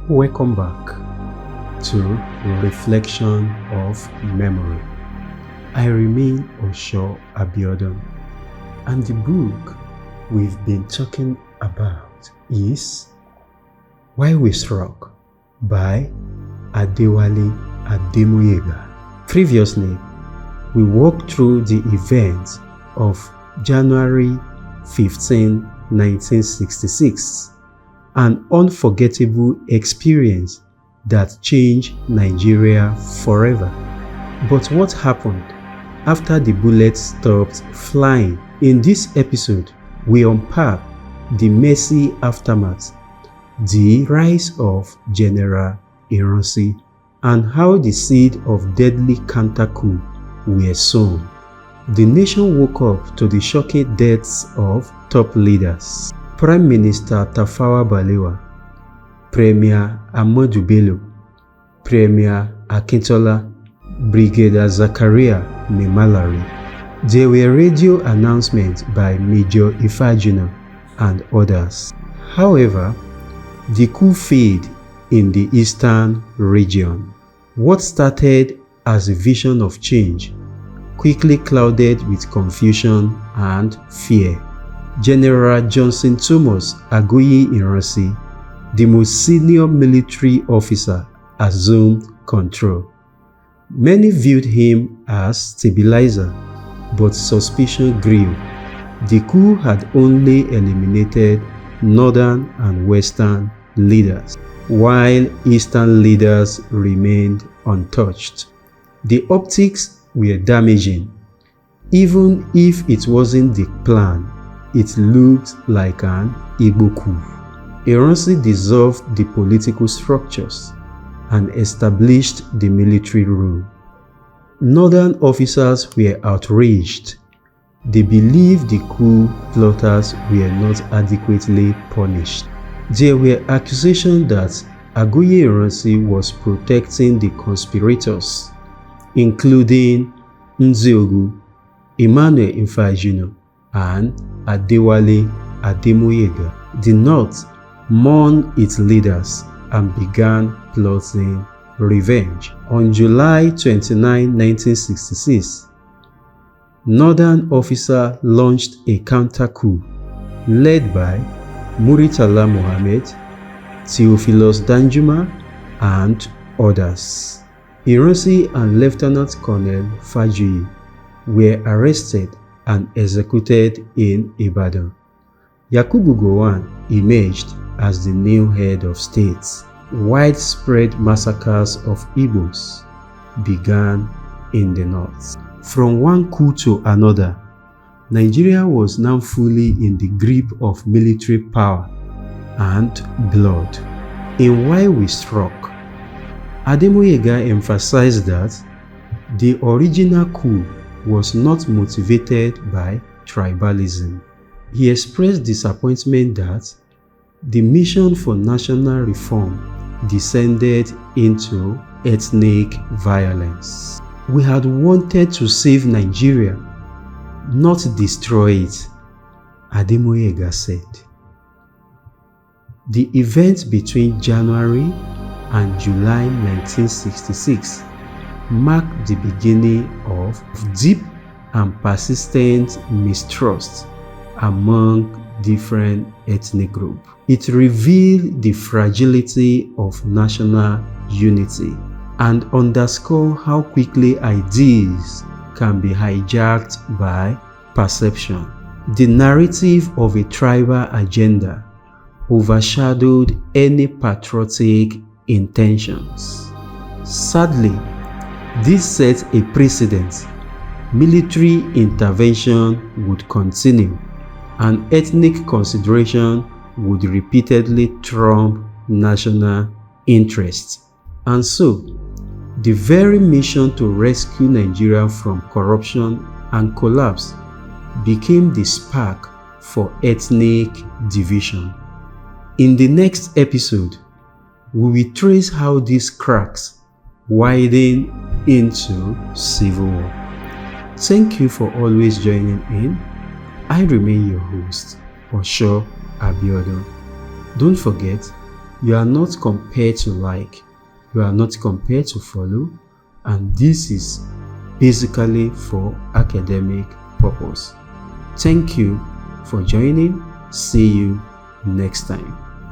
Welcome back to Reflection of Memory. I remain Osho Abiodun, and the book we've been talking about is Why We Struck by Adewale Ademoyega. Previously, we walked through the events of January 15, 1966, an unforgettable experience that changed Nigeria forever. But what happened after the bullets stopped flying? In this episode, we unpack the messy aftermath, the rise of General Ironsi, and how the seed of deadly counter-coup were sown. The nation woke up to the shocking deaths of top leaders. Prime Minister Tafawa Balewa, Premier Ahmadu Bello, Premier Akintola, Brigadier Zakaria Memalari. There were radio announcements by Major Ifajuna and others. However, the coup failed in the eastern region. What started as a vision of change quickly clouded with confusion and fear. General Johnson Thomas Aguiyi Ironsi, the most senior military officer, assumed control. Many viewed him as stabilizer, but suspicion grew. The coup had only eliminated northern and western leaders, while eastern leaders remained untouched. The optics were damaging. Even if it wasn't the plan, it looked like an Igbo coup. Ironsi dissolved the political structures and established the military rule. Northern officers were outraged. They believed the coup plotters were not adequately punished. There were accusations that Aguiyi Ironsi was protecting the conspirators, including Nzeogwu, Emmanuel Ifajuna, and Adewale Ademoyega. The North mourned its leaders and began plotting revenge. On July 29, 1966, Northern officers launched a counter-coup led by Muritala Mohammed, Theophilus Danjuma, and others. Ironsi and Lieutenant Colonel Fajuyi were arrested and executed in Ibadan. Yakubu Gowon emerged as the new head of state. Widespread massacres of Igbos began in the north. From one coup to another, Nigeria was now fully in the grip of military power and blood. In Why We Struck, Ademoyega emphasized that the original coup was not motivated by tribalism. He expressed disappointment that the mission for national reform descended into ethnic violence. We had wanted to save Nigeria, not destroy it, Ademoyega said. The events between January and July 1966 marked the beginning of deep and persistent mistrust among different ethnic groups. It revealed the fragility of national unity and underscored how quickly ideas can be hijacked by perception. The narrative of a tribal agenda overshadowed any patriotic intentions. Sadly, this set a precedent. Military intervention would continue, and ethnic consideration would repeatedly trump national interests. And so, the very mission to rescue Nigeria from corruption and collapse became the spark for ethnic division. In the next episode, we will trace how these cracks widen into civil war. Thank you for always joining in. I remain your host, Osho Abiodun. Don't forget, You are not compelled to like, you are not compelled to follow, and this is basically for academic purpose. Thank you for joining. See you next time.